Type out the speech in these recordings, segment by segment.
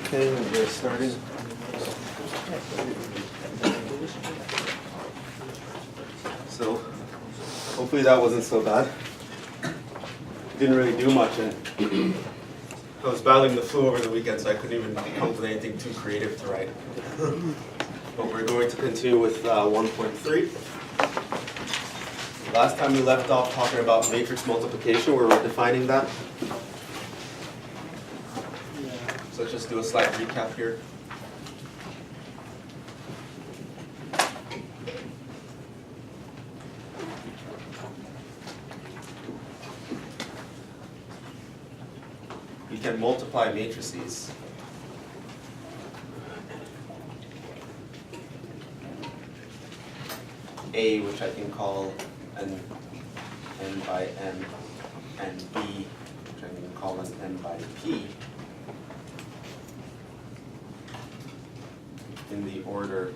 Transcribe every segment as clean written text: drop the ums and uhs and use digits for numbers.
Okay, we're starting. So, hopefully that wasn't so bad. Didn't really do much, and I was battling the flu over the weekend, so I couldn't even come up with anything too creative to write. But we're going to continue with 1.3. Last time we left off talking about matrix multiplication, where we're defining that. So let's just do a slight recap here. We can multiply matrices. A, which I can call n by m, and B, which I can call an n by p, in the order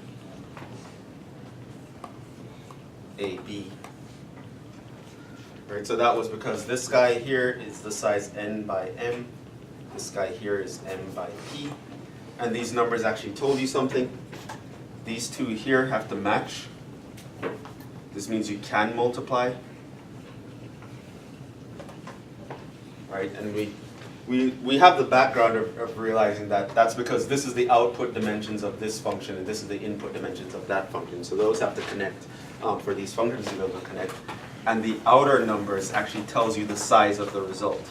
A, B. Right, so that was because this guy here is the size n by m, this guy here is n by p, and these numbers actually told you something. These two here have to match. This means you can multiply. Right, and we have the background of realizing that that's because this is the output dimensions of this function and this is the input dimensions of that function. So those have to connect for these functions to be able to connect. And the outer numbers actually tells you the size of the result.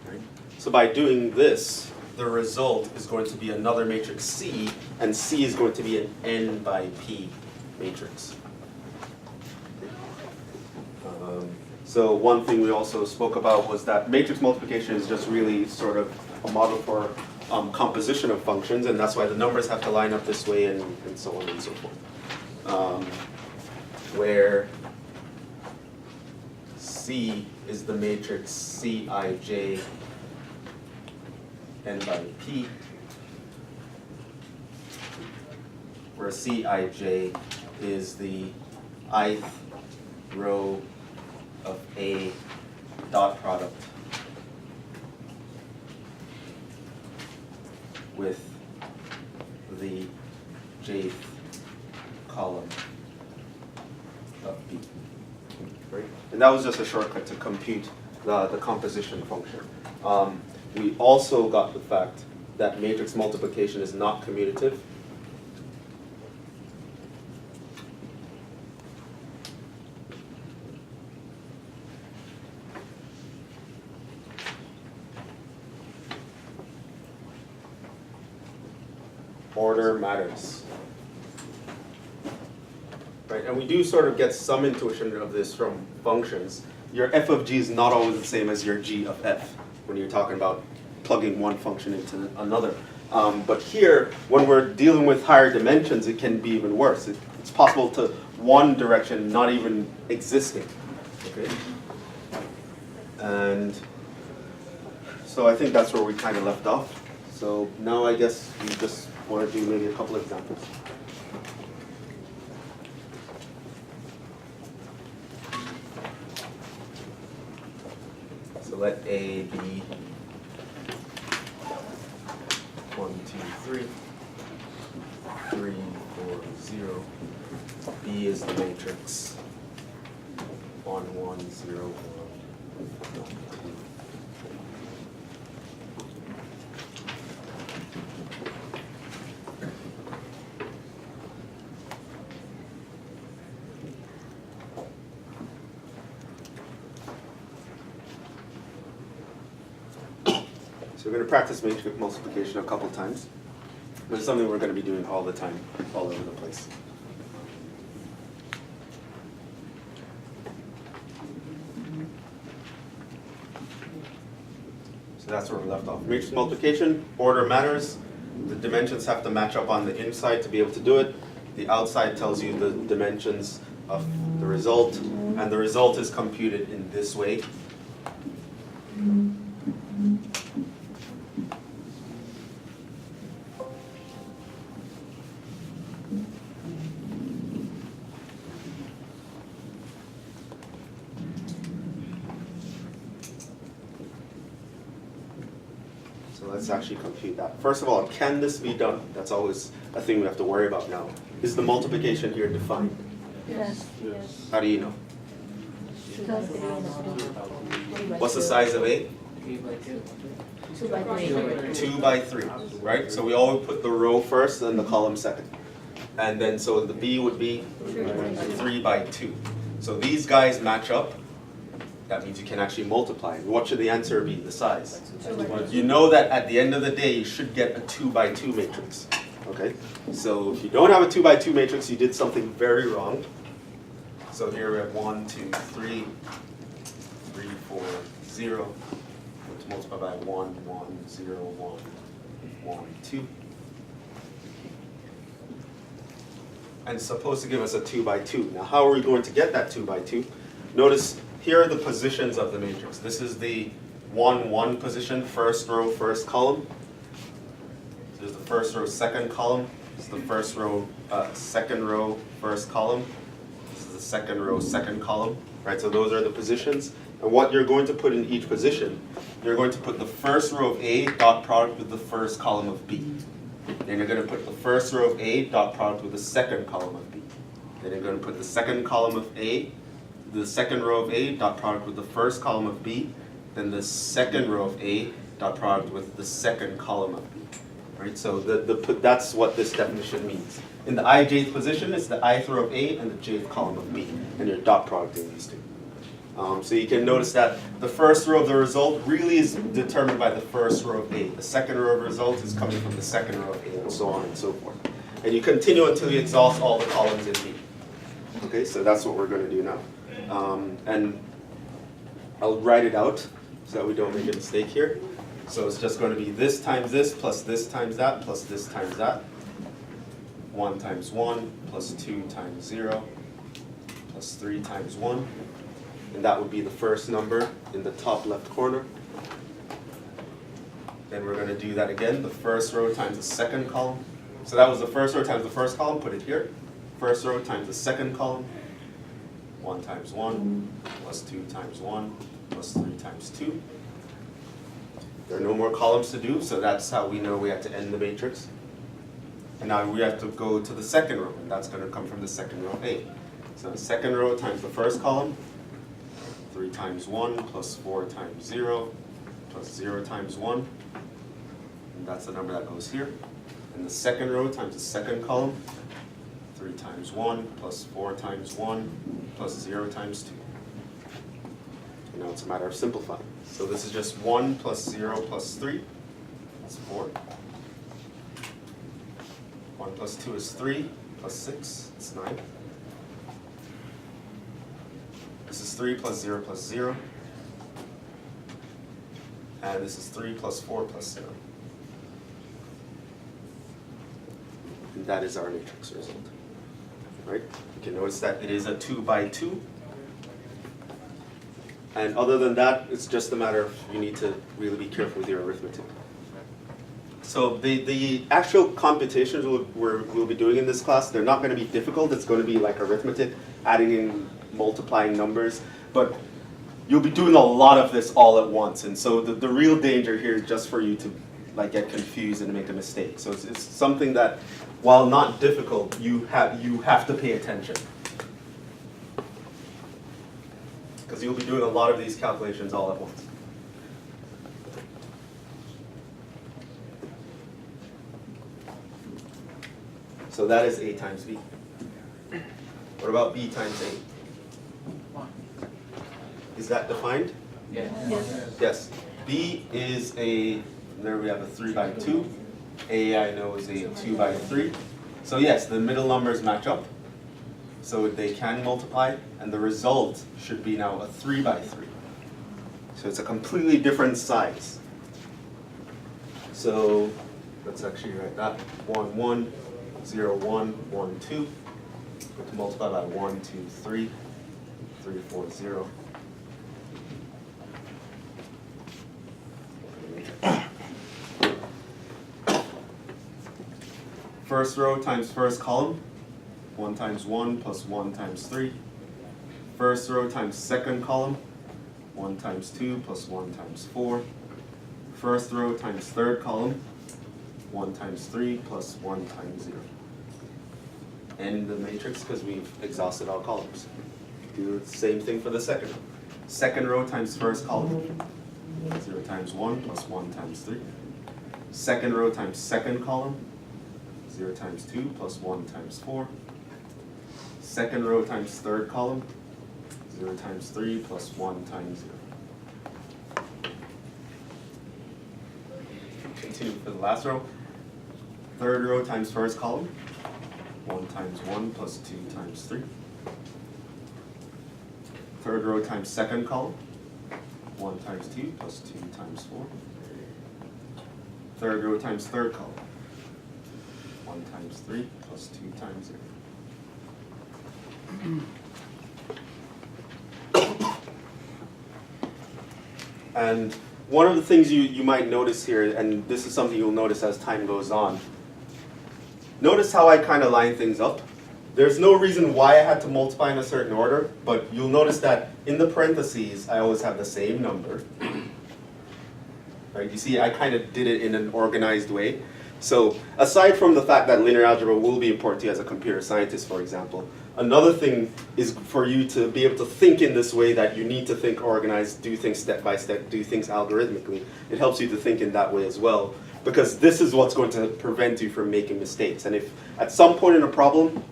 Right. So by doing this, the result is going to be another matrix C, and C is going to be an n by p matrix. So one thing we also spoke about was that matrix multiplication is just really sort of a model for composition of functions, and that's why the numbers have to line up this way and so on and so forth. Where C is the matrix Cij n by p, where Cij is the ith row of A dot product with the jth column of B. Right? And that was just a shortcut to compute the composition function. We also got the fact that matrix multiplication is not commutative. Order matters. Right, and we do sort of get some intuition of this from functions. Your f of g is not always the same as your g of f when you're talking about plugging one function into another. But here, when we're dealing with higher dimensions, it can be even worse. It's possible to one direction not even existing. Okay? And so I think that's where we kind of left off. So now I guess we just want to do maybe a couple examples. So let A be 1, 2, 3, 3, 4, 0. B is the matrix 1, 1, 0, 1, 2. So we're going to practice matrix multiplication a couple times. But it's something we're going to be doing all the time, all over the place. So that's where we left off. Matrix multiplication, order matters. The dimensions have to match up on the inside to be able to do it. The outside tells you the dimensions of the result, and the result is computed in this way. So let's actually compute that. First of all, can this be done? That's always a thing we have to worry about now. Is the multiplication here defined? Yes. How do you know? Because What's the size of A? 2 by 3. 2 by 3, right? So we always put the row first and the column second. And then so the B would be 3 by 2. So these guys match up. That means you can actually multiply. What should the answer be, the size? You know that at the end of the day, you should get a 2 by 2 matrix. Okay? So if you don't have a 2 by 2 matrix, you did something very wrong. So here we have 1, 2, 3, 3, 4, 0. Let's multiply by 1, 1, 0, 1, 1, 2. And it's supposed to give us a 2 by 2. Now how are we going to get that 2 by 2? Notice here are the positions of the matrix. This is the 1, 1 position, first row, first column. This is the first row, second column. This is the first row, second row, first column. This is the second row, second column. Right, so those are the positions. And what you're going to put in each position, you're going to put the first row of A dot product with the first column of B. Then you're going to put the first row of A dot product with the second column of B. Then you're going to put the second column of A, the second row of A dot product with the first column of B, then the second row of A dot product with the second column of B. Right? So that's what this definition means. In the ijth position, it's the ith row of A and the jth column of B, and you're dot producting these two. So you can notice that the first row of the result really is determined by the first row of A. The second row of the result is coming from the second row of A, and so on and so forth. And you continue until you exhaust all the columns in B. Okay, so that's what we're going to do now. And I'll write it out so that we don't make a mistake here. So it's just going to be this times this, plus this times that, plus this times that. 1 times 1, plus 2 times 0, plus 3 times 1. And that would be the first number in the top left corner. Then we're going to do that again, the first row times the second column. So that was the first row times the first column, put it here. First row times the second column. 1 times 1, plus 2 times 1, plus 3 times 2. There are no more columns to do, so that's how we know we have to end the matrix. And now we have to go to the second row, and that's going to come from the second row of A. So the second row times the first column, 3 times 1, plus 4 times 0, plus 0 times 1. And that's the number that goes here. And the second row times the second column, 3 times 1, plus 4 times 1, plus 0 times 2. And now it's a matter of simplifying. So this is just 1 plus 0 plus 3. That's 4. 1 plus 2 is 3, plus 6, it's 9. This is 3 plus 0 plus 0. And this is 3 plus 4 plus 0. And that is our matrix result. Right? You can notice that it is a 2 by 2. And other than that, it's just a matter of you need to really be careful with your arithmetic. So the actual computations we'll be doing in this class, they're not going to be difficult. It's going to be like arithmetic, adding in, multiplying numbers. But you'll be doing a lot of this all at once. And so the real danger here is just for you to like get confused and make a mistake. So it's something that, while not difficult, you have to pay attention. Because you'll be doing a lot of these calculations all at once. So that is A times B. What about B times A? Is that defined? Yes. Yes. B is there we have a 3 by 2. A I know is a 2 by 3. So yes, the middle numbers match up. So they can multiply, and the result should be now a 3 by 3. So it's a completely different size. So let's actually write that. 1, 1, 0, 1, 1, 2. Going to multiply by 1, 2, 3, 3, 4, 0. First row times first column. 1 times 1 plus 1 times 3. First row times second column. 1 times 2 plus 1 times 4. first row times third column, 1 times 3 plus 1 times 0. End the matrix because we've exhausted all columns. Do the same thing for the second row. Second row times first column, 0 times 1 plus 1 times 3. Second row times second column, 0 times 2 plus 1 times 4. Second row times third column, 0 times 3 plus 1 times 0. Continue for the last row. Third row times first column, 1 times 1 plus 2 times 3. Third row times second column, 1 times 2 plus 2 times 4. Third row times third column, 1 times 3 plus 2 times 0. And one of the things you might notice here, and this is something you'll notice as time goes on, notice how I kind of line things up. There's no reason why I had to multiply in a certain order, but you'll notice that in the parentheses, I always have the same number. Right? You see, I kind of did it in an organized way. So aside from the fact that linear algebra will be important to you as a computer scientist, for example, another thing is for you to be able to think in this way that you need to think organized, do things step by step, do things algorithmically. It helps you to think in that way as well, because this is what's going to prevent you from making mistakes. And if at some point in a problem,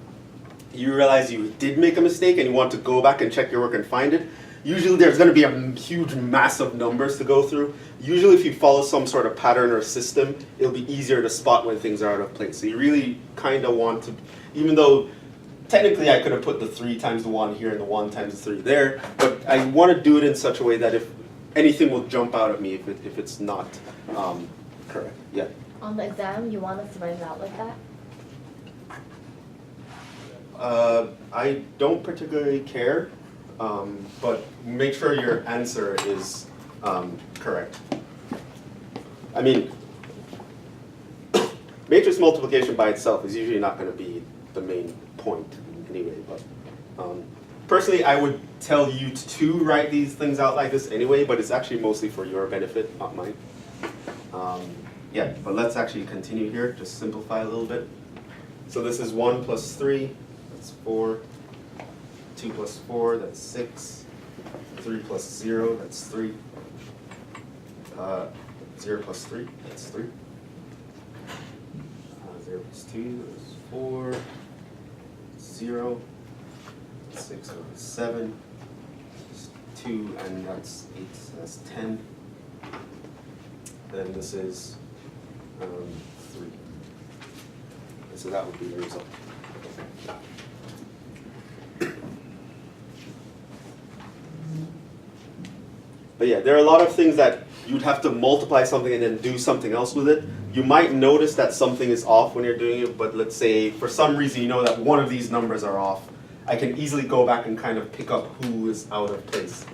you realize you did make a mistake and you want to go back and check your work and find it, usually there's going to be a huge mass of numbers to go through. Usually if you follow some sort of pattern or system, it'll be easier to spot when things are out of place. So you really kind of want to, even though technically I could have put the 3 times the 1 here and the 1 times the 3 there, but I want to do it in such a way that if anything will jump out at me if it's not correct. Yeah? On the exam, you want us to write it out like that? I don't particularly care, but make sure your answer is correct. I mean, matrix multiplication by itself is usually not going to be the main point anyway, but personally I would tell you to write these things out like this anyway, but it's actually mostly for your benefit, not mine. Yeah, but let's actually continue here, just simplify a little bit. So this is 1 plus 3, that's 4, 2 plus 4, that's 6, 3 plus 0, that's 3, 0 plus 3, that's 3, 0 plus 2, that's 4, 0, 6 over 7, 2, and that's 8, so that's 10. Then this is 3. And so that would be the result. But yeah, there are a lot of things that you'd have to multiply something and then do something else with it. You might notice that something is off when you're doing it, but let's say for some reason you know that one of these numbers are off. I can easily go back and kind of pick up who is out of place.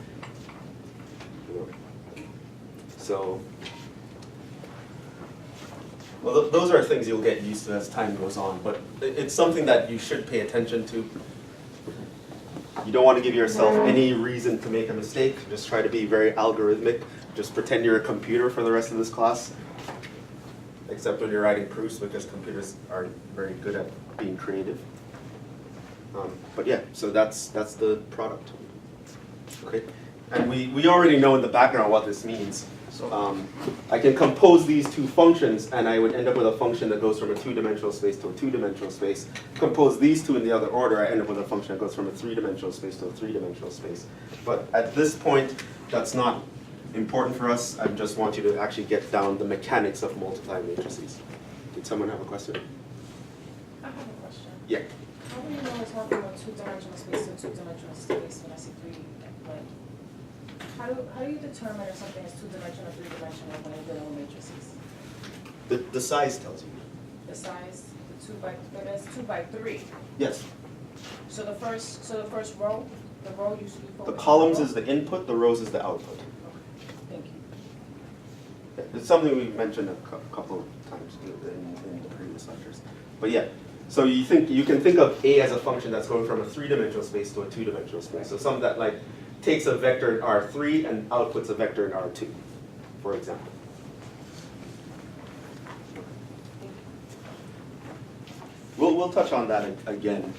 So, well, those are things you'll get used to as time goes on, but it's something that you should pay attention to. You don't want to give yourself any reason to make a mistake. Just try to be very algorithmic. Just pretend you're a computer for the rest of this class, except when you're writing proofs, because computers aren't very good at being creative. But yeah, so that's the product. Okay, and we already know in the background what this means. I can compose these two functions and I would end up with a function that goes from a 2-dimensional space to a 2-dimensional space. Compose these two in the other order, I end up with a function that goes from a 3-dimensional space to a 3-dimensional space. But at this point, that's not important for us. I just want you to actually get down the mechanics of multiplying matrices. Did someone have a question? I have a question. Yeah. How do you know we're talking about 2-dimensional space to 2-dimensional space when I see 3? Like, how do you determine if something is 2-dimensional or 3-dimensional when you're dealing with matrices? The size tells you. The size, but that's 2 by 3. Yes. So the first row, the row usually focus The on columns row? is the input, the rows is the output. Okay, thank you. Yeah, it's something we've mentioned a couple of times in the previous lectures. But yeah, so you can think of A as a function that's going from a 3-dimensional space to a 2-dimensional space. So something that like takes a vector in R3 and outputs a vector in R2, for example. we'll touch on that again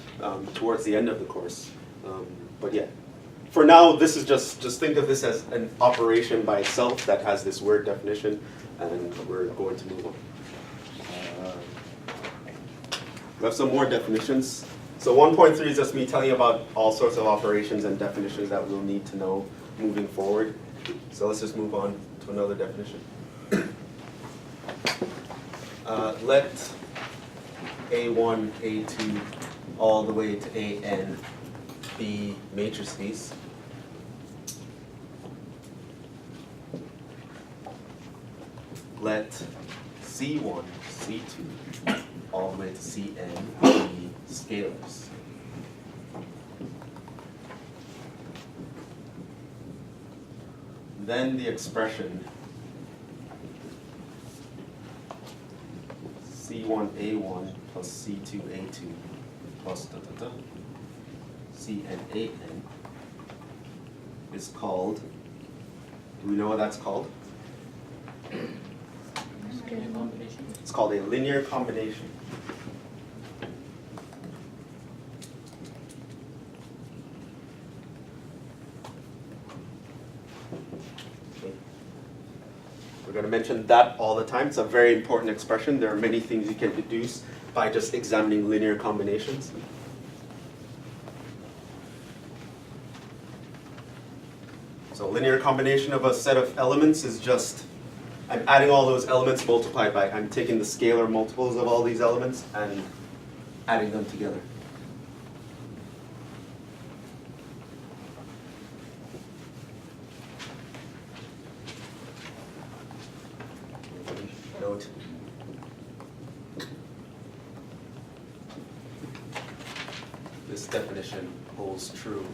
towards the end of the course. But yeah, for now, this is just think of this as an operation by itself that has this word definition, and we're going to move on. We have some more definitions. So 1.3 is just me telling you about all sorts of operations and definitions that we'll need to know moving forward. So let's just move on to another definition. Let A1, A2, all the way to AN be matrices. Let C1, C2, all the way to Cn be scalars. Then the expression C1A1 plus C2A2 plus CNAN is called, do we know what that's called? It's called a linear combination. Okay. We're going to mention that all the time. It's a very important expression. There are many things you can deduce by just examining linear combinations. So linear combination of a set of elements is just, I'm adding all those elements multiplied by, I'm taking the scalar multiples of all these elements and adding them together. Note. This definition holds true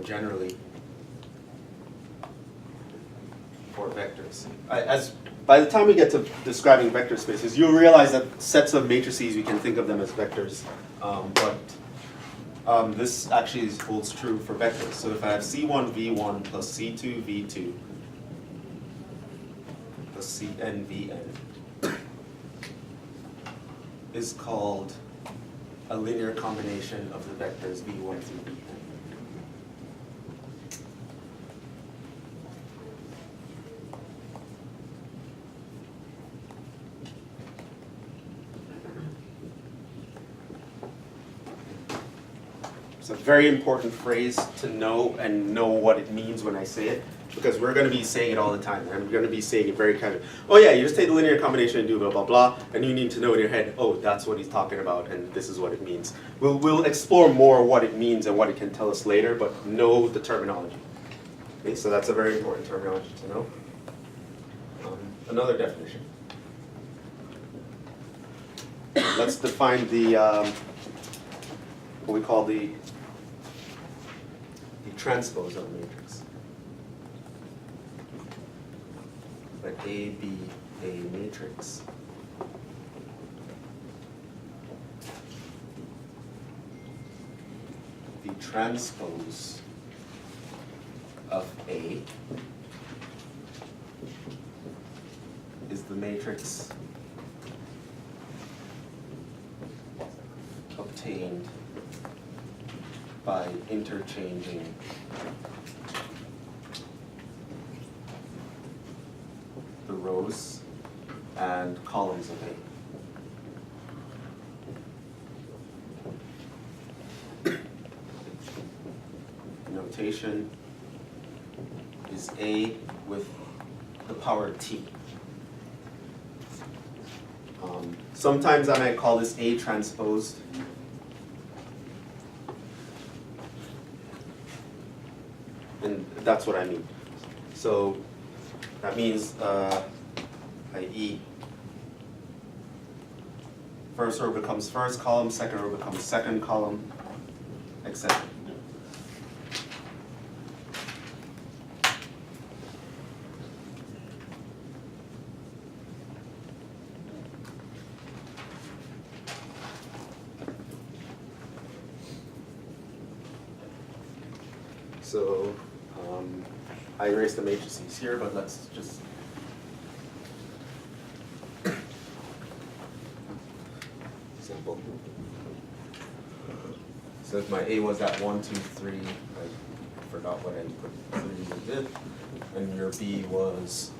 generally for vectors. By the time we get to describing vector spaces, you'll realize that sets of matrices, we can think of them as vectors, but this actually holds true for vectors. So if I have C1 V1 plus C2 V2 plus Cn Vn is called a linear combination of the vectors V1 through Vn. It's a very important phrase to know and know what it means when I say it, because we're going to be saying it all the time. And we're going to be saying it very kind of, oh yeah, you just take the linear combination and do blah, blah, blah, and you need to know in your head, oh, that's what he's talking about, and this is what it means. We'll explore more what it means and what it can tell us later, but know the terminology. Okay, so that's a very important terminology to know. Another definition. Let's define the, what we call the transpose of a matrix. Let A be a matrix. The transpose of A is the matrix obtained by interchanging the rows and columns of A. Notation is A with the power T. Sometimes I might call this A transposed. And that's what I mean. So that means, i.e., first row becomes first column, second row becomes second column, etc. So I erased the matrices here, but let's just. Simple. So if my A was at 1, 2, 3, I forgot what I put 3 in, and your B was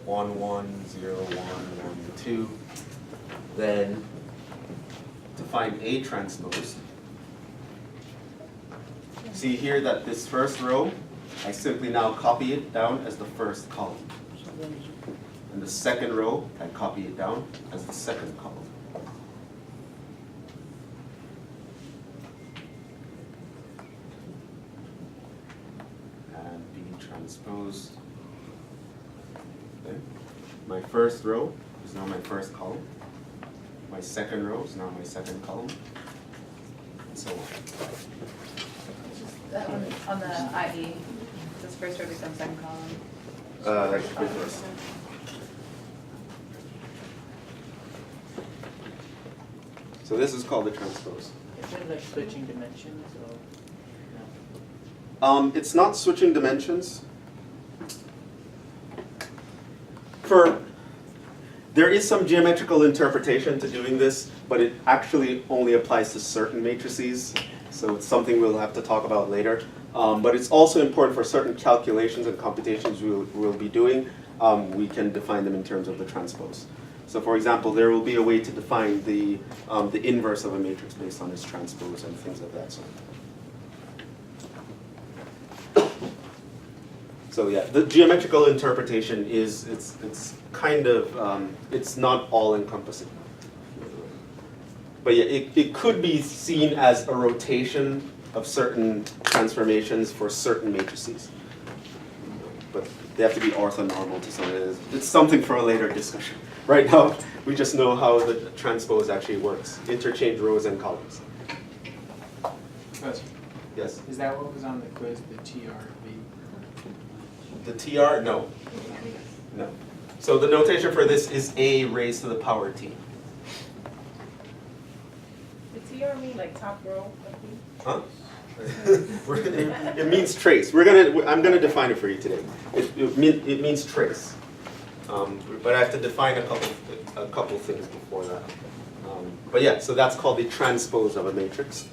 1, 1, 0, 1, 1, 2, then to find A transpose, see here that this first row, I simply now copy it down as the first column. And the second row, I copy it down as the second column. And B transpose. Okay. My first row is now my first column. My second row is now my second column. And so on. On the IE, this first row becomes second column. That should be first. So this is called the transpose. Is it like switching dimensions or no? It's not switching dimensions. There is some geometrical interpretation to doing this, but it actually only applies to certain matrices. So it's something we'll have to talk about later. But it's also important for certain calculations and computations we'll be doing. We can define them in terms of the transpose. So for example, there will be a way to define the inverse of a matrix based on its transpose and things of that sort. So yeah, the geometrical interpretation is, it's kind of, it's not all encompassing. But yeah, it could be seen as a rotation of certain transformations for certain matrices. But they have to be orthonormal to something. It's something for a later discussion. Right now, we just know how the transpose actually works. Interchange rows and columns. Question. Yes? Is that what was on the quiz, the TRV? The TR? No. No. So the notation for this is A raised to the power T. The TR mean like top row of B? Huh? It means trace. I'm gonna define it for you today. It means trace. But I have to define a couple things before that. But yeah, so that's called the transpose of a matrix.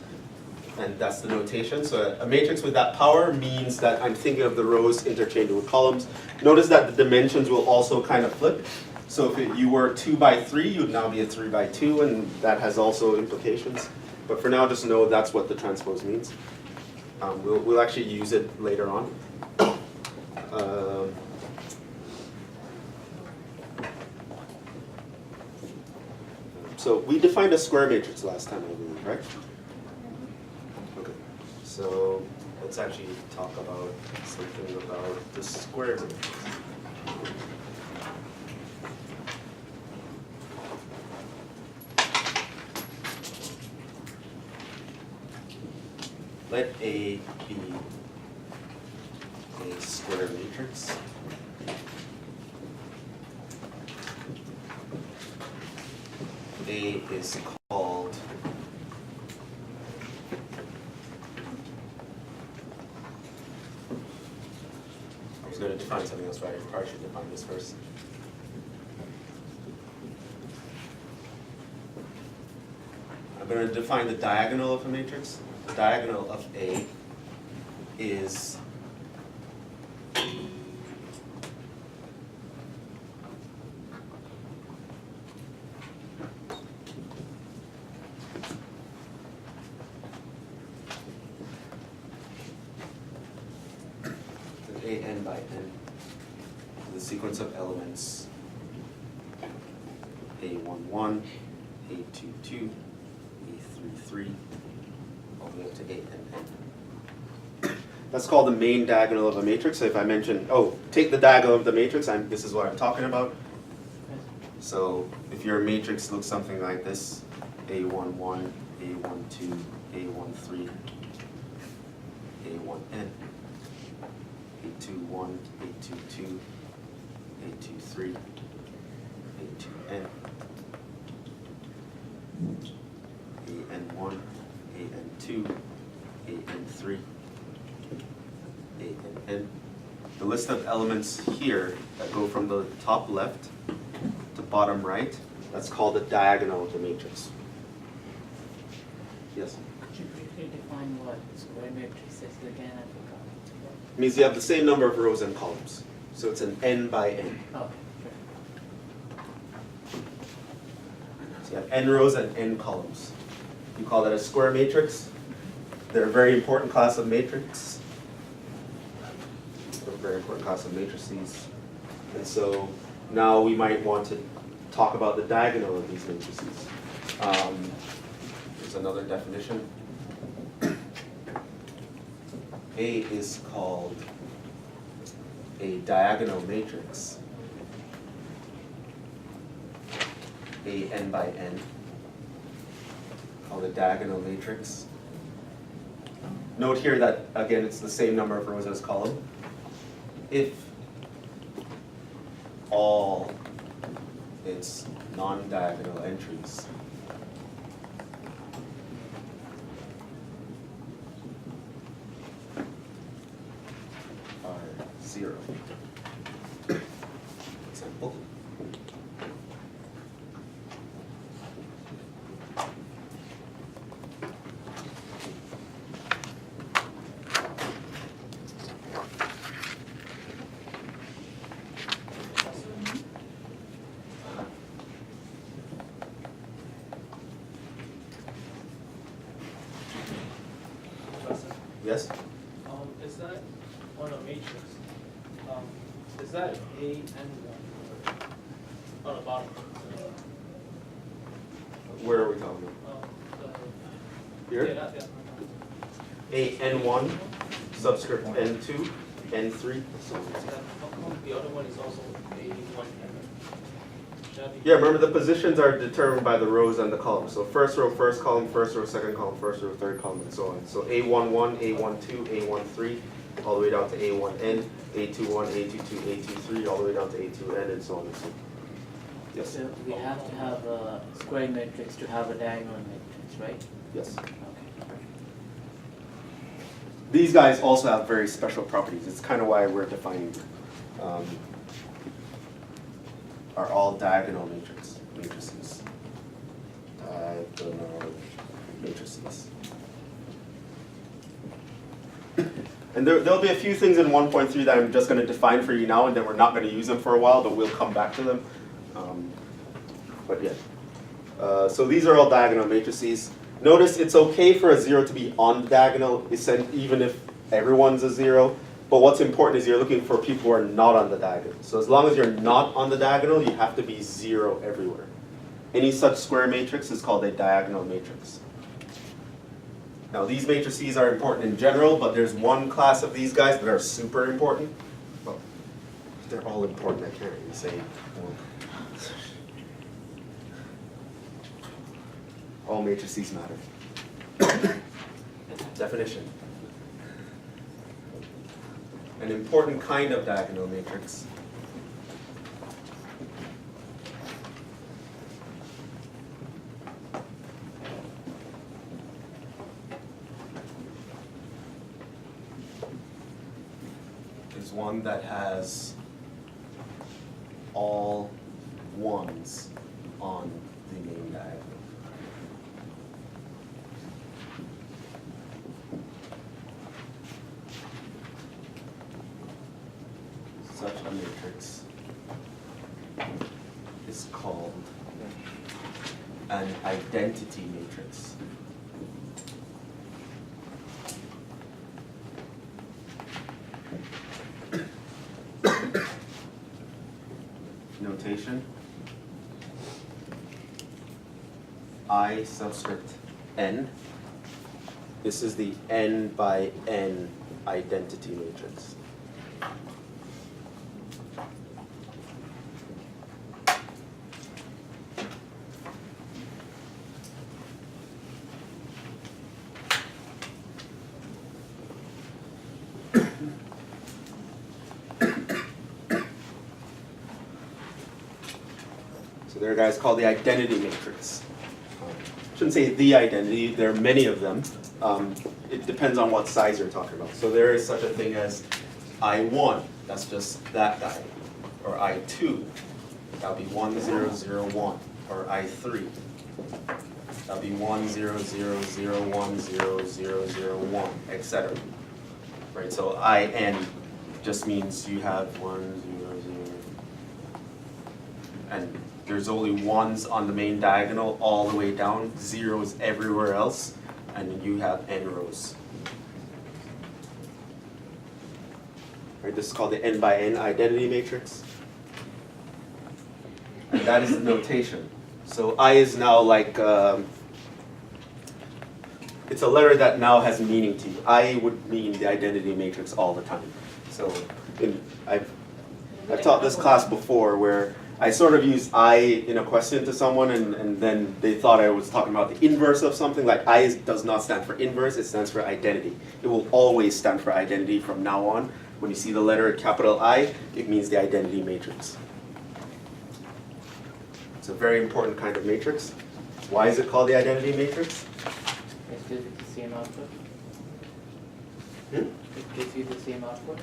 And that's the notation. So a matrix with that power means that I'm thinking of the rows interchanged with columns. Notice that the dimensions will also kind of flip. So if you were 2 by 3, you'd now be a 3 by 2, and that has also implications. But for now, just know that's what the transpose means. We'll actually use it later on. So we defined a square matrix last time, I believe, right? Okay. So let's actually talk about something about the square matrix. Let A be a square matrix. A is called I was going to define something else, but I probably should define this first. I'm going to define the diagonal of a matrix. The diagonal of A is an by n, the sequence of elements A11, A22, A33, all the way up to A and n. That's called the main diagonal of a matrix. So if I mention, take the diagonal of the matrix, this is what I'm talking about. So if your matrix looks something like this, A11, A12, A13, A1n, A21, A22, A23, A2n, AN1, AN2, AN3, ANN, the list of elements here that go from the top left to bottom right, that's called the diagonal of the matrix. Yes? Could you briefly define what square matrix is again? I forgot. It means you have the same number of rows and columns. So it's an n by n. Okay, So you have n rows and n columns. You call that a square matrix. They're a very important class of matrix. They're a very important class of matrices. And so now we might want to talk about the diagonal of these matrices. Here's another definition. A is called a diagonal matrix. A n by n, called a diagonal matrix. Note here that, again, it's the same number of rows as column. If all its non-diagonal entries are 0. Example. Yes? Is that on a matrix? Is that A and 1 on the bottom? Where are we talking about? Here? Yeah, that, yeah. A n1, subscript n2, n3. So how come the other one is also A1 and Yeah, remember the positions are determined by the rows and the columns. So first row, first column, first row, second column, first row, third column, and so on. So A11, A12, A13, all the way down to A1n, A21, A22, A23, all the way down to A2n, and so on and so on. Yes? so we have to have a square matrix to have a diagonal matrix, right? Yes. Okay. These guys also have very special properties. It's kind of why we're defining them. Are all diagonal matrices. Diagonal matrices. And there'll be a few things in 1.3 that I'm just going to define for you now, and then we're not going to use them for a while, but we'll come back to them. But yeah. So these are all diagonal matrices. Notice it's okay for a 0 to be on the diagonal, even if everyone's a 0. But what's important is you're looking for people who are not on the diagonal. So as long as you're not on the diagonal, you have to be 0 everywhere. Any such square matrix is called a diagonal matrix. Now these matrices are important in general, but there's one class of these guys that are super important. Well, they're all important, I can't really say. All matrices matter. Definition. An important kind of diagonal matrix is one that has all ones on the main diagonal. Such a matrix is called an identity matrix. Notation. I subscript n. This is the n by n identity matrix. There are guys called the identity matrix. I shouldn't say the identity, there are many of them. It depends on what size you're talking about. So there is such a thing as I1. That's just that diagonal. Or I2, that'll be 1, 0, 0, 1. Or I3, that'll be 1, 0, 0, 0, 1, 0, 0, 0, 1, etc. Right, so IN just means you have 1, 0, 0. And there's only ones on the main diagonal all the way down, zeros everywhere else, and then you have n rows. Right, this is called the n by n identity matrix. And that is the notation. So I is now like, it's a letter that now has meaning to you. I would mean the identity matrix all the time. So I've taught this class before where I sort of use I in a question to someone and then they thought I was talking about the inverse of something. Like I does not stand for inverse, it stands for identity. It will always stand for identity from now on. When you see the letter capital I, it means the identity matrix. It's a very important kind of matrix. Why is it called the identity matrix? It gives you the same output. Hmm? It gives you the same output.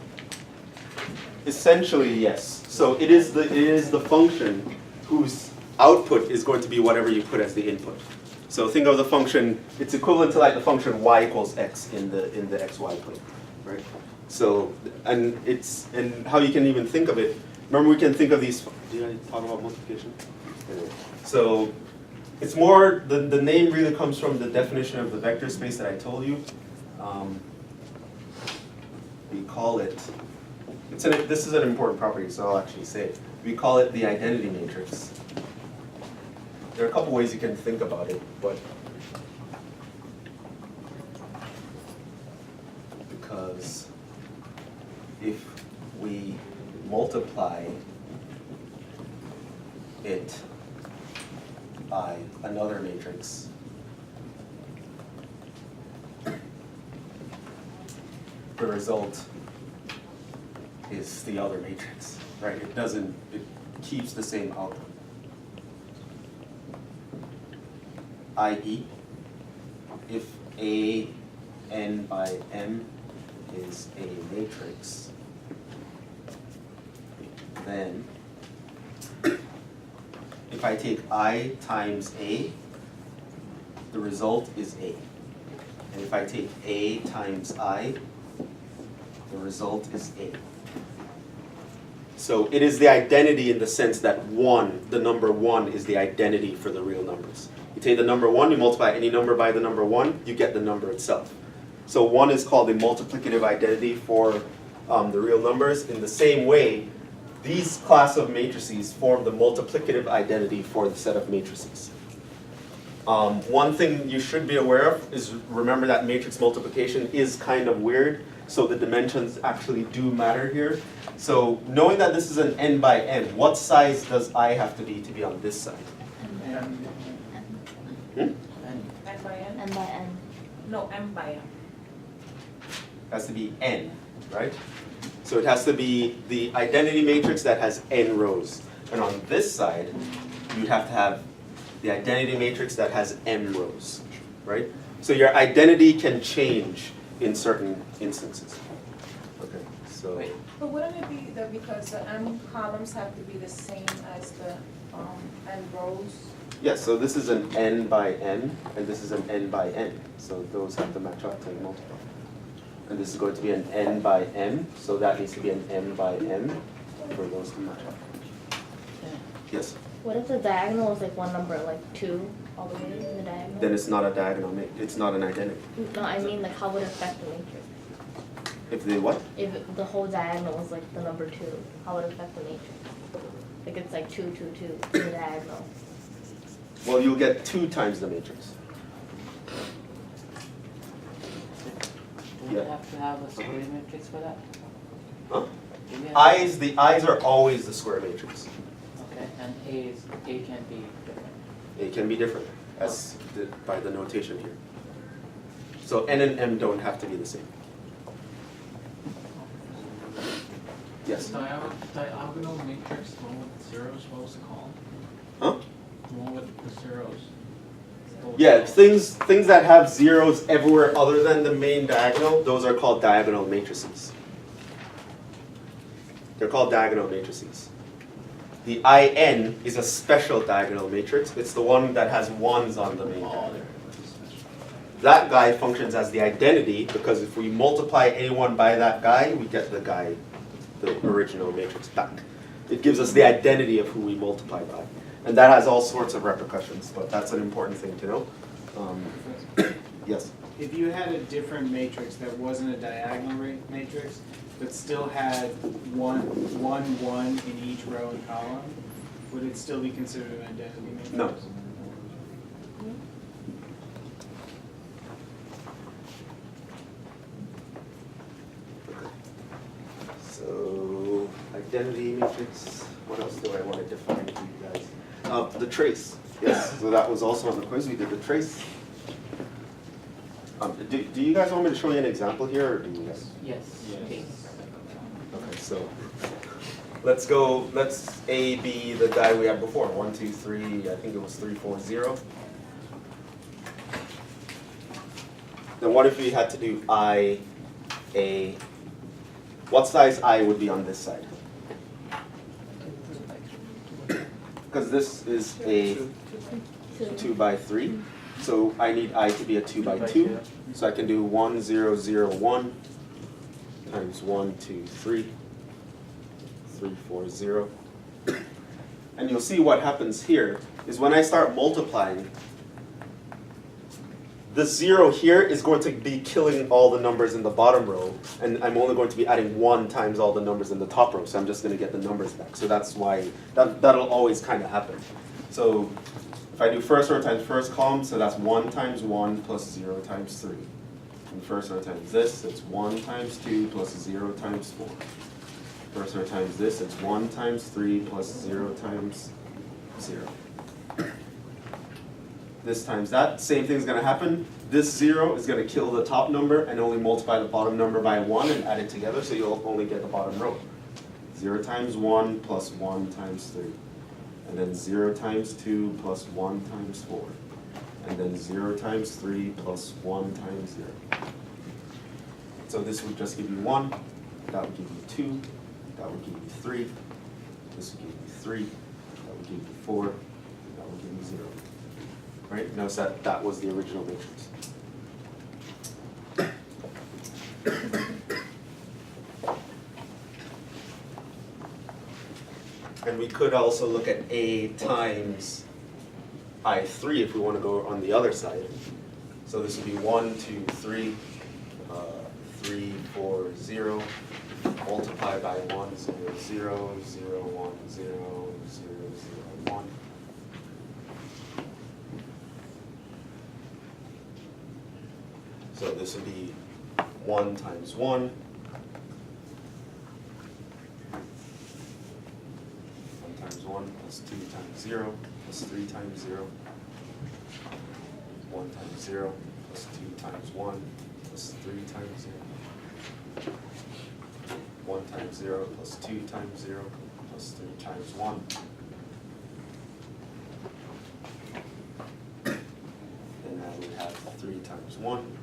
Essentially, yes. So it is the function whose output is going to be whatever you put as the input. So think of the function, it's equivalent to like the function y equals x in the xy plane, right? So and how you can even think of it. Remember, we can think of these. Did I talk about multiplication? Anyway, so it's more the name really comes from the definition of the vector space that I told you. We call it. This is an important property, so I'll actually say it. We call it the identity matrix. There are a couple ways you can think about it, but because if we multiply it by another matrix, the result is the other matrix, right? It keeps the same output. I.e., if A n by m is a matrix, then if I take I times A, the result is A. And if I take A times I, the result is A. So it is the identity in the sense that 1, the number 1, is the identity for the real numbers. You take the number 1, you multiply any number by the number 1, you get the number itself. So 1 is called the multiplicative identity for the real numbers. In the same way, these class of matrices form the multiplicative identity for the set of matrices. One thing you should be aware of is remember that matrix multiplication is kind of weird, so the dimensions actually do matter here. So knowing that this is an n by n, what size does I have to be on this side? N by n? N by n. No, m by n. Has to be n, right? So it has to be the identity matrix that has n rows. And on this side, you'd have to have the identity matrix that has m rows, right? So your identity can change in certain instances. Okay, so. Wait. But wouldn't it be that because the m columns have to be the same as the n rows? Yes, so this is an n by n, and this is an n by n. So those have to match up to multiply. And this is going to be an n by m, so that needs to be an m by m for those to match up. Yes? What if the diagonal is like one number, like 2 all the way in the diagonal? Then it's not a diagonal, it's not an identity. No, I mean like how would it affect the matrix? If they what? If the whole diagonal is like the number 2, how would it affect the matrix? Like it's like 2, 2, 2 in the diagonal. Well, you'll get 2 times the matrix. Do you Yeah. have to have a square matrix for that? Huh? Do you have- The I's are always the square matrix. Okay, and A can be different. It can be different by the notation here. So n and m don't have to be the same. Yes? Diagonal matrix, the one with the zeros, what was it called? Huh? The one with the zeros. What was Yeah, it called? things that have zeros everywhere other than the main diagonal, those are called diagonal matrices. They're called diagonal matrices. The IN is a special diagonal matrix. It's the one that has ones on the main diagonal. That guy functions as the identity because if we multiply A1 by that guy, we get the guy, the original matrix back. It gives us the identity of who we multiply by. And that has all sorts of repercussions, but that's an important thing to know. Yes? If you had a different matrix that wasn't a diagonal matrix, but still had one in each row and column, would it still be considered an identity matrix? No. So, identity matrix, what else do I want to define for you guys? The trace, yes, so that was also on the quiz, we did the trace. Do you guys want me to show you an example here, or do you guys? Yes. Okay. Okay, so, let's A be the guy we had before, 1, 2, 3, I think it was 3, 4, 0. Then what if we had to do I, A, what size I would be on this side? Because this is a 2 by 3, so I need I to be a 2 by 2. So I can do 1, 0, 0, 1 times 1, 2, 3, 3, 4, 0. And you'll see what happens here is when I start multiplying, the 0 here is going to be killing all the numbers in the bottom row, and I'm only going to be adding 1 times all the numbers in the top row, so I'm just going to get the numbers back. So that's why, that'll always kind of happen. So if I do first row times first column, so that's 1 times 1 plus 0 times 3. And first row times this, it's 1 times 2 plus 0 times 4. First row times this, it's 1 times 3 plus 0 times 0. This times that, same thing's going to happen. This 0 is going to kill the top number and only multiply the bottom number by 1 and add it together, so you'll only get the bottom row. 0 times 1 plus 1 times 3. And then 0 times 2 plus 1 times 4. And then 0 times 3 plus 1 times 0. So this would just give you 1, that would give you 2, that would give you 3, this would give you 3, that would give you 4, that would give you 0. Right? Notice that that was the original matrix. And we could also look at A times I3 if we want to go on the other side. So this would be 1, 2, 3, 3, 4, 0, multiply by 1, 0, 0, 0, 1, 0, 0, 0, 1. So this would be 1 times 1. 1 times 1 plus 2 times 0 plus 3 times 0. 1 times 0 plus 2 times 1 plus 3 times 0. 1 times 0 plus 2 times 0 plus 3 times 1. And now we have 3 times 1.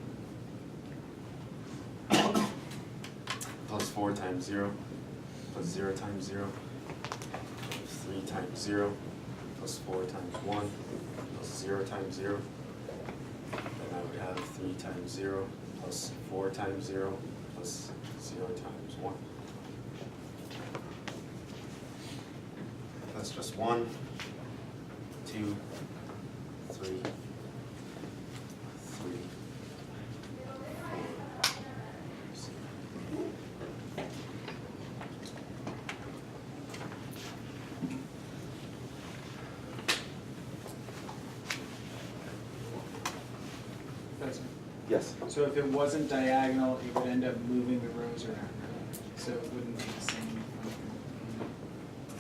Plus 4 times 0, plus 0 times 0, 3 times 0, plus 4 times 1, plus 0 times 0. And I would have 3 times 0, plus 4 times 0, plus 0 times 1. That's just 1, 2, 3, 3. Yes. So if it wasn't diagonal, it would end up moving the rows around, so it wouldn't be the same.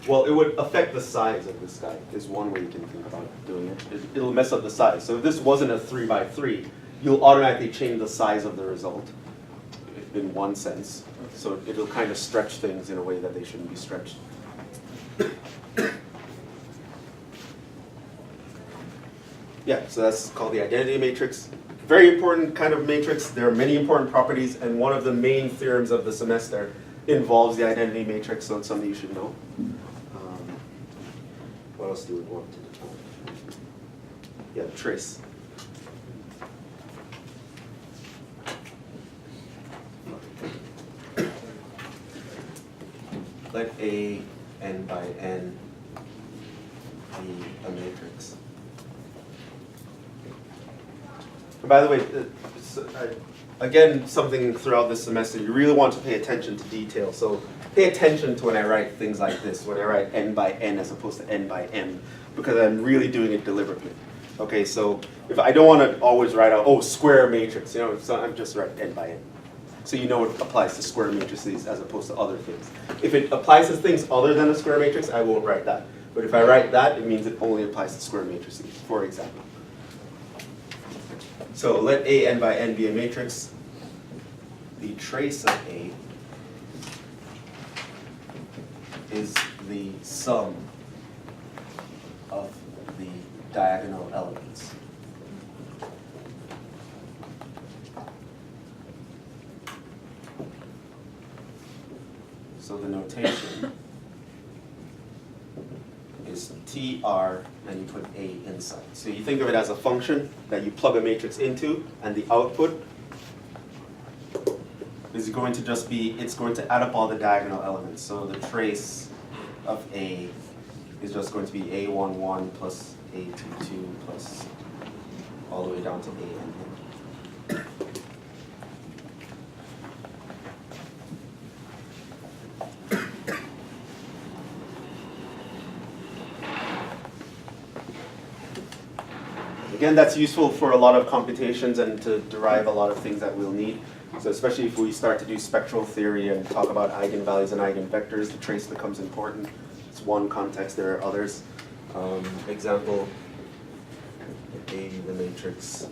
Well, it would affect the size of this guy, is one way you can think about doing it. It'll mess up the size. So if this wasn't a 3 by 3, you'll automatically change the size of the result in one sense. So it'll kind of stretch things in a way that they shouldn't be stretched. Yeah, so that's called the identity matrix. Very important kind of matrix. There are many important properties, and one of the main theorems of the semester involves the identity matrix, so it's something you should know. What else do we want to define? Yeah, trace. Let A n by n be a matrix. And by the way, again, something throughout this semester, you really want to pay attention to detail. So pay attention to when I write things like this, when I write n by n as opposed to n by m, because I'm really doing it deliberately. Okay, so if I don't want to always write out, oh, square matrix, you know, so I'm just write n by n. So you know it applies to square matrices as opposed to other things. If it applies to things other than a square matrix, I won't write that. But if I write that, it means it only applies to square matrices, for example. So let A n by n be a matrix. The trace of A is the sum of the diagonal elements. So the notation is TR and you put A inside. So you think of it as a function that you plug a matrix into, and the output is going to just be, it's going to add up all the diagonal elements. So the trace of A is just going to be A11 plus A22 plus all the way down to AN. Again, that's useful for a lot of computations and to derive a lot of things that we'll need. So especially if we start to do spectral theory and talk about eigenvalues and eigenvectors, the trace becomes important. It's one context, there are others. Example, A, the matrix, 1,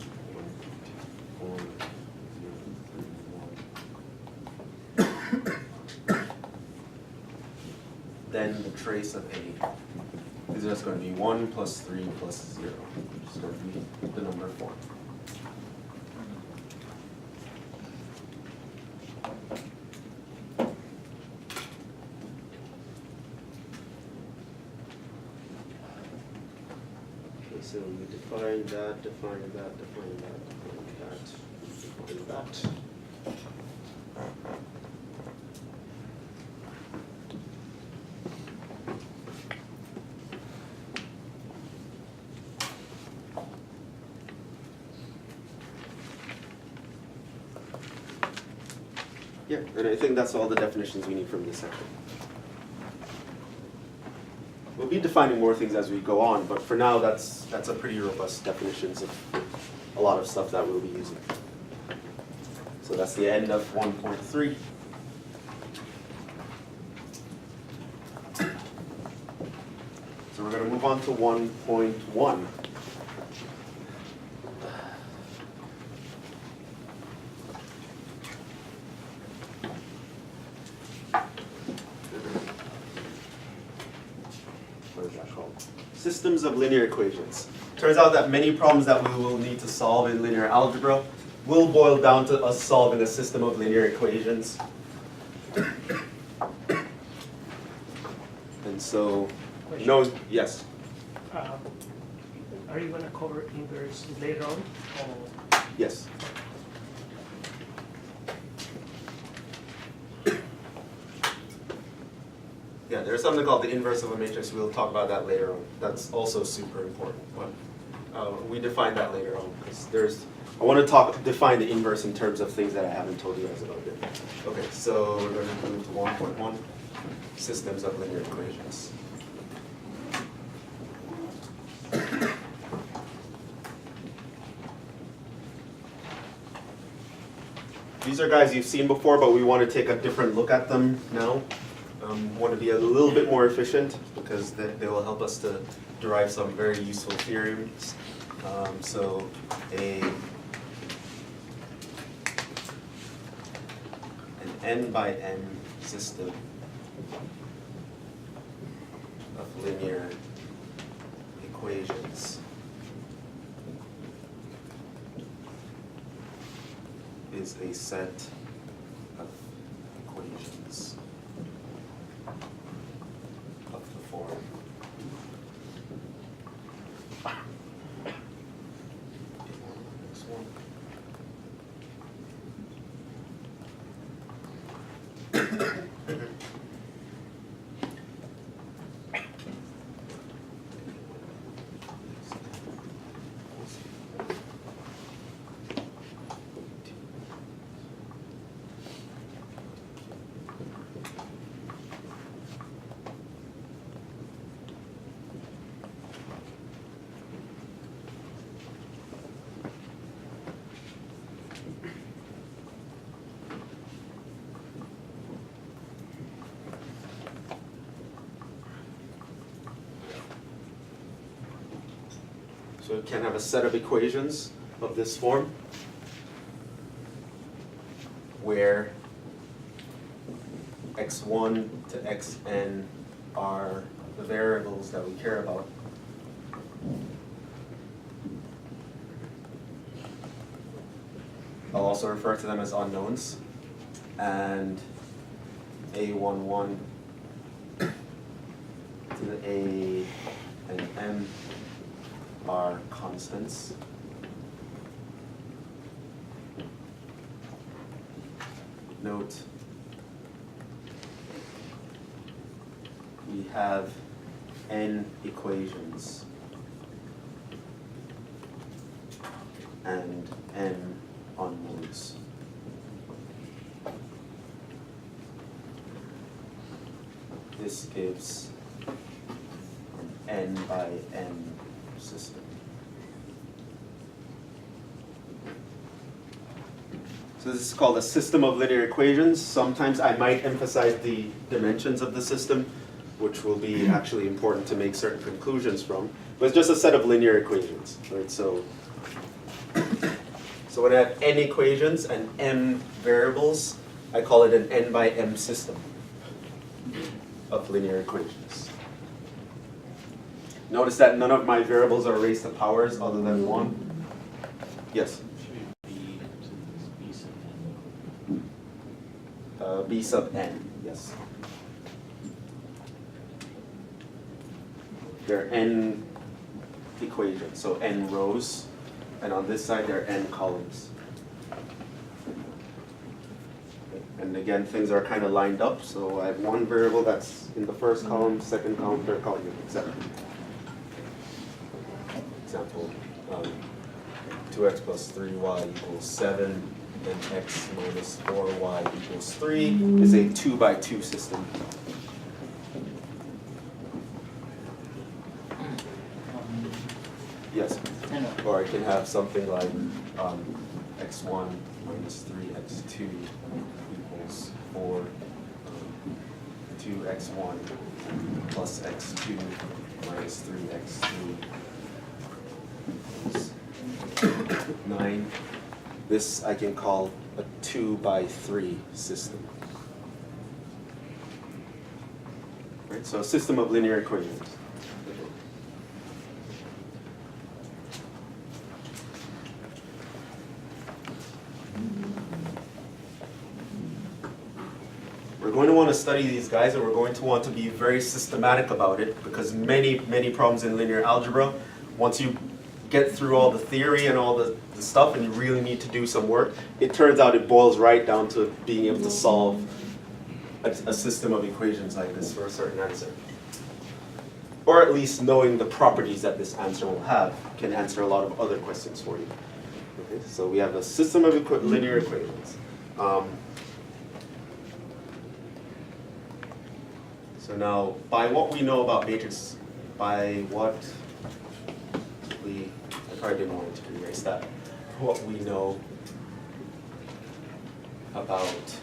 4, 0, 3, 1. Then the trace of A is just going to be 1 plus 3 plus 0. It's going to be the number 4. Okay, so we define that, define that, define that, define that, define that. Yeah, and I think that's all the definitions we need from this section. We'll be defining more things as we go on, but for now that's a pretty robust definitions of a lot of stuff that we'll be using. So that's the end of 1.3. So we're going to move on to 1.1. Systems of linear equations. Turns out that many problems that we will need to solve in linear algebra will boil down to us solving a system of linear equations. And so, no, yes? Are you going to cover inverse later on? Or? Yes. Yeah, there's something called the inverse of a matrix. We'll talk about that later on. That's also super important, but we define that later on because I want to define the inverse in terms of things that I haven't told you guys about yet. Okay, so we're going to move to 1.1, systems of linear equations. These are guys you've seen before, but we want to take a different look at them now. Want to be a little bit more efficient because they will help us to derive some very useful theorems. So an n by n system of linear equations is a set of equations. So it can have a set of equations of this form where x1 to xn are the variables that we care about. I'll also refer to them as unknowns. And a11 to the a and m are constants. Note, we have n equations and n unknowns. This gives an n by n system. So this is called a system of linear equations. Sometimes I might emphasize the dimensions of the system, which will be actually important to make certain conclusions from. But it's just a set of linear equations, right? So when I have n equations and m variables, I call it an n by m system of linear equations. Notice that none of my variables are raised to powers other than 1. Yes? B sub n, yes. There are n equations, so n rows, and on this side there are n columns. And again, things are kind of lined up, so I have one variable that's in the first column, second column, third column, etc. Example, 2x plus 3y equals 7, and x minus 4y equals 3 is a 2 by 2 system. Yes? Or I can have something like x1 minus 3x2 equals 4, 2x1 plus x2 minus 3x3 equals 9. This I can call a 2 by 3 system. Right? So a system of linear equations. We're going to want to study these guys, and we're going to want to be very systematic about it, because many problems in linear algebra, once you get through all the theory and all the stuff and you really need to do some work, it turns out it boils right down to being able to solve a system of equations like this for a certain answer. Or at least knowing the properties that this answer will have can answer a lot of other questions for you. Okay, so we have a system of linear equations. So now, by what we know about matrices, by what I probably didn't want to erase that. What we know about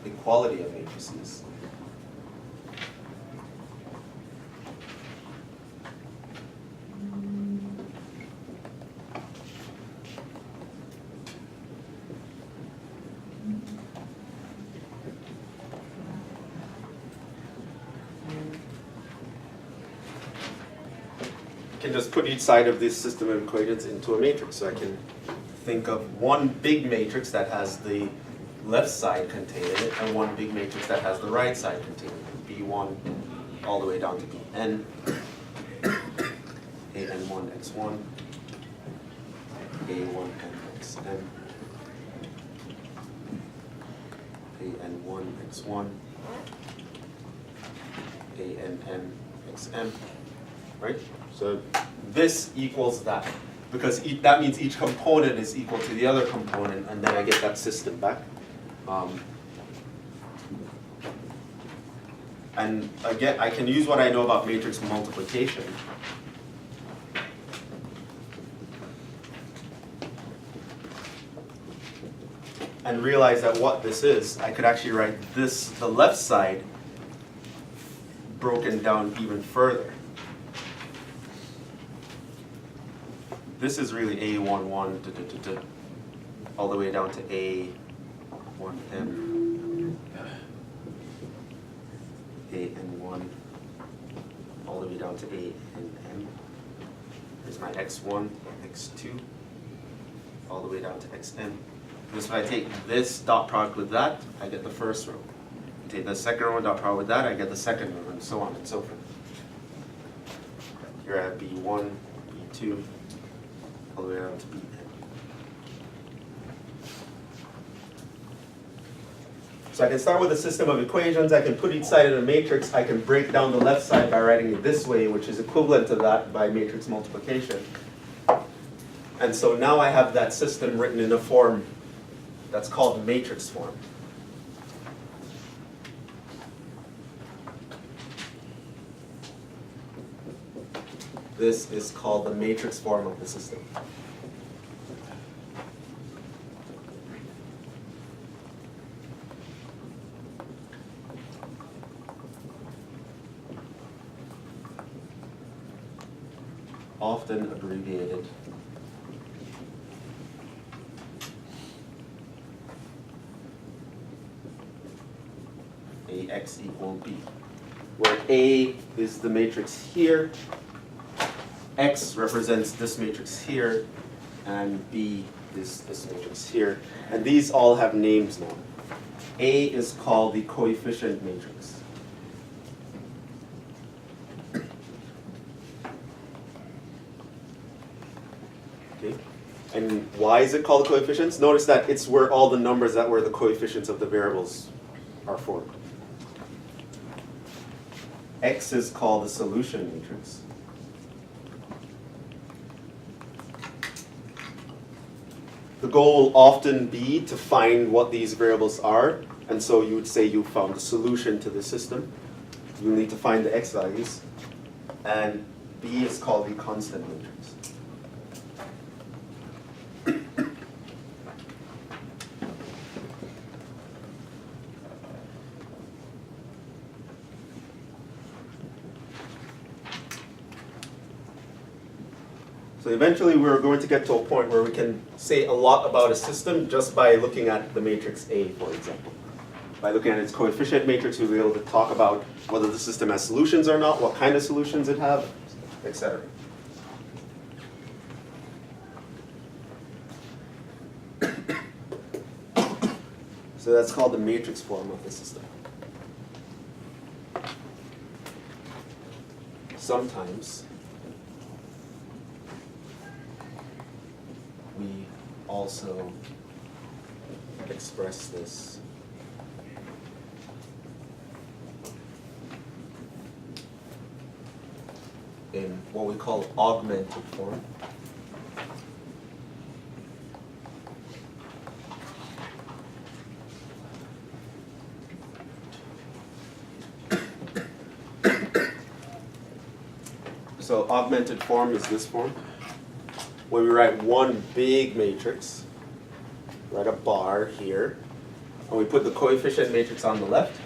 equality of matrices. I can just put each side of this system of equations into a matrix. So I can think of one big matrix that has the left side contained in it, and one big matrix that has the right side contained in it. B1 all the way down to Bn. An1 x1, A1 n xn, AN1 X1, ANM XM, right? So this equals that, because that means each component is equal to the other component, and then I get that system back. And again, I can use what I know about matrix multiplication. And realize that what this is, I could actually write this, the left side, broken down even further. This is really A11 all the way down to A1M, AN1, all the way down to ANM. Here's my X1, X2, all the way down to XM. Because if I take this dot product with that, I get the first row. Take the second row dot product with that, I get the second row, and so on and so forth. Here I have B1, B2, all the way down to Bn. So I can start with a system of equations. I can put each side in a matrix. I can break down the left side by writing it this way, which is equivalent to that by matrix multiplication. And so now I have that system written in a form that's called matrix form. This is called the matrix form of the system. Often abbreviated AX equal B, where A is the matrix here, X represents this matrix here, and B is this matrix here. And these all have names now. A is called the coefficient matrix. Okay. And why is it called coefficients? Notice that it's where all the numbers that were the coefficients of the variables are formed. X is called the solution matrix. The goal will often be to find what these variables are, and so you would say you found the solution to the system. You need to find the x values, and B is called the constant matrix. So eventually we're going to get to a point where we can say a lot about a system just by looking at the matrix A, for example. By looking at its coefficient matrix, we'll be able to talk about whether the system has solutions or not, what kind of solutions it has, etc. So that's called the matrix form of the system. Sometimes we also express this in what we call augmented form. So augmented form is this form. When we write one big matrix, write a bar here, and we put the coefficient matrix on the left.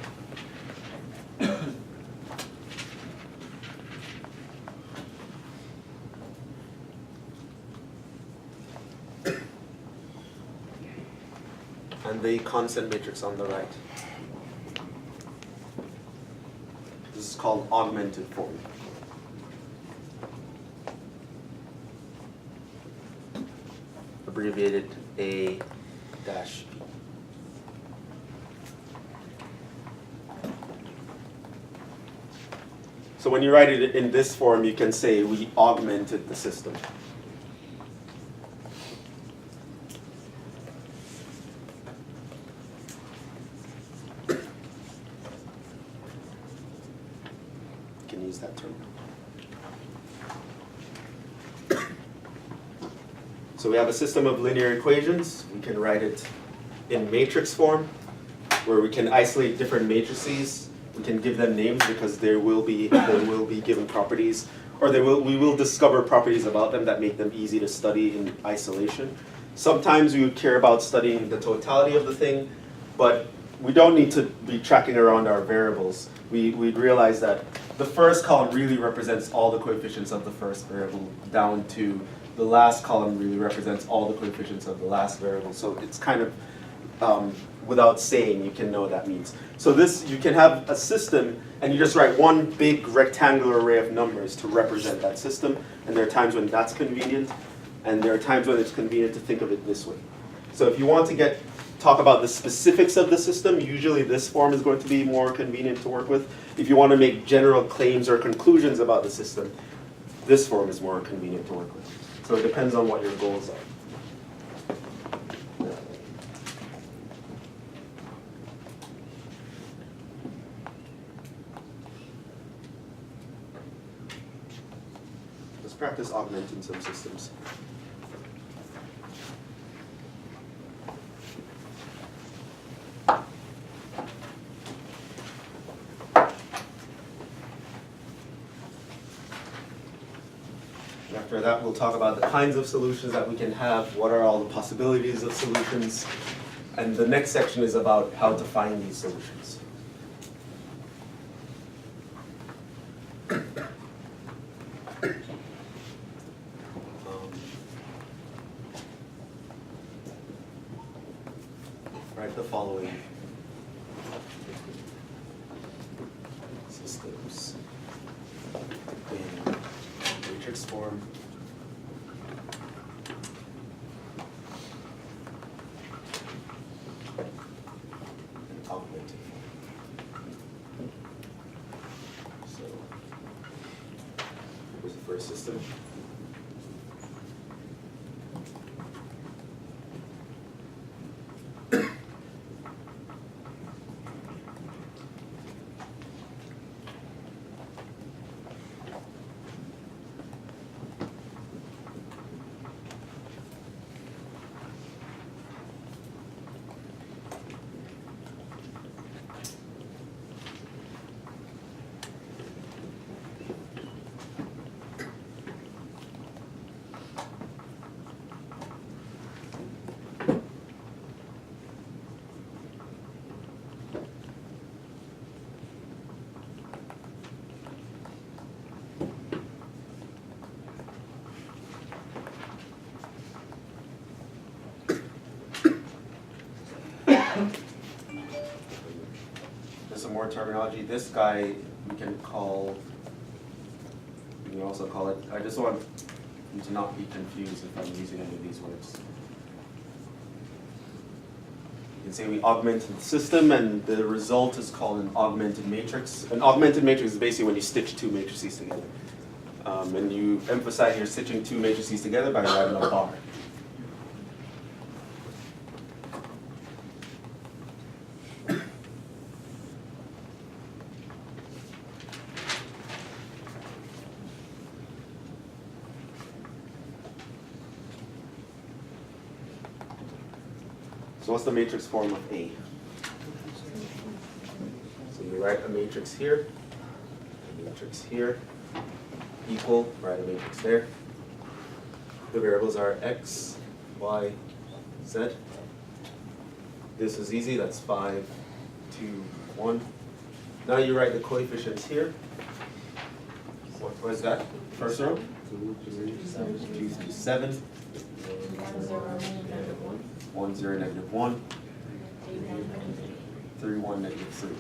And the constant matrix on the right. This is called augmented form. Abbreviated A dash B. So when you write it in this form, you can say we augmented the system. use that term. So we have a system of linear equations. We can write it in matrix form, where we can isolate different matrices. We can give them names because they will be given properties, or we will discover properties about them that make them easy to study in isolation. Sometimes we would care about studying the totality of the thing, but we don't need to be tracking around our variables. We'd realize that the first column really represents all the coefficients of the first variable, down to the last column really represents all the coefficients of the last variable. So it's kind of, without saying, you can know what that means. So this, you can have a system and you just write one big rectangular array of numbers to represent that system. And there are times when that's convenient, and there are times when it's convenient to think of it this way. So if you want to talk about the specifics of the system, usually this form is going to be more convenient to work with. If you want to make general claims or conclusions about the system, this form is more convenient to work with. So it depends on what your goals are. Let's practice augmenting some systems. After that, we'll talk about the kinds of solutions that we can have, what are all the possibilities of solutions, and the next section is about how to find these solutions. Write the following systems in matrix form. And augmented form. So here's the first system. There's some more terminology. This guy we can also call it, I just want you to not be confused if I'm using any of these words. You can say we augmented the system and the result is called an augmented matrix. An augmented matrix is basically when you stitch two matrices together. And you emphasize you're stitching two matrices together by writing a bar. So what's the matrix form of A? So you write a matrix here, a matrix here, equal, write a matrix there. The variables are x, y, z. This is easy, that's 5, 2, 1. Now you write the coefficients here. What is that? First row? 2 through 7. 1, 0, negative 1. 3, 1, negative 3.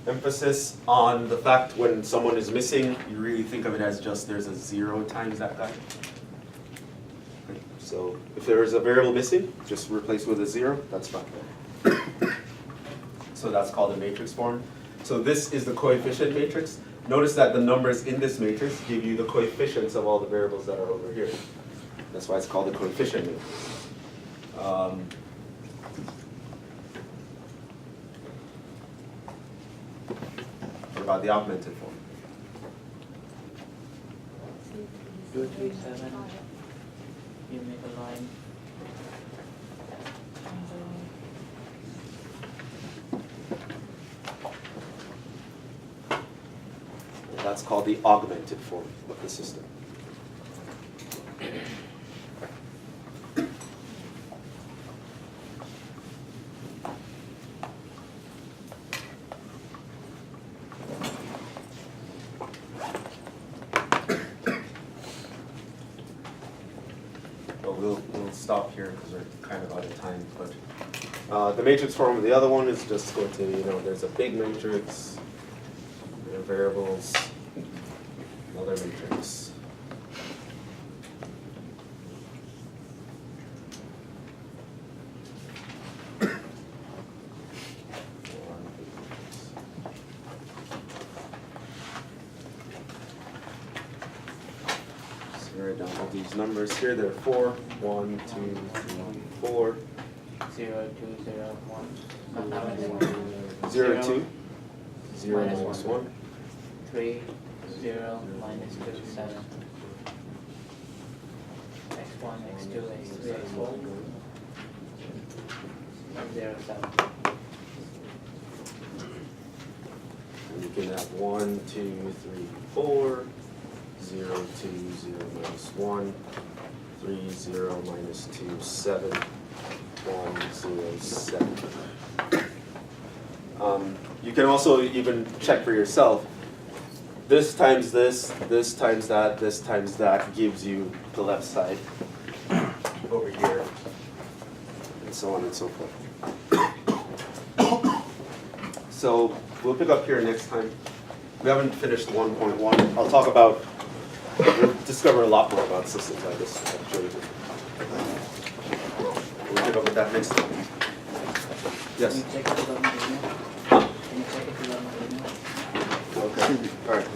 Emphasis on the fact when someone is missing, you really think of it as just there's a 0 times that guy. Okay. So if there is a variable missing, just replace with a 0, that's fine. So that's called a matrix form. So this is the coefficient matrix. Notice that the numbers in this matrix give you the coefficients of all the variables that are over here. That's why it's called the coefficient matrix. What about the augmented form? 2, 3, 7. You make a line. And that's called the augmented form of the system. We'll stop here because we're kind of out of time. But the matrix form of the other one is just going to, there's a big matrix, there are variables, another matrix. Write down all these numbers here. There are 4, 1, 2, 3, 4. 0, 2, 0, 1. 0, 2. 0, Minus minus 1. 1. 3, 0, minus 2, 7. X1, X2, X3, X4. 0, 7. And you can have 1, 2, 3, 4. 0, 2, 0, minus 1, 3, 0, minus 2, 7, 1, 0, 7. You can also even check for yourself. This times this times that gives you the left side over here, and so on and so forth. So we'll pick up here next time. We haven't finished 1.1. I'll talk about, we'll discover a lot more about systems like this. I'll show you. We'll pick up with that next time. Yes? Can you check it on the email? Huh? Can you check it on the email? Okay. All right.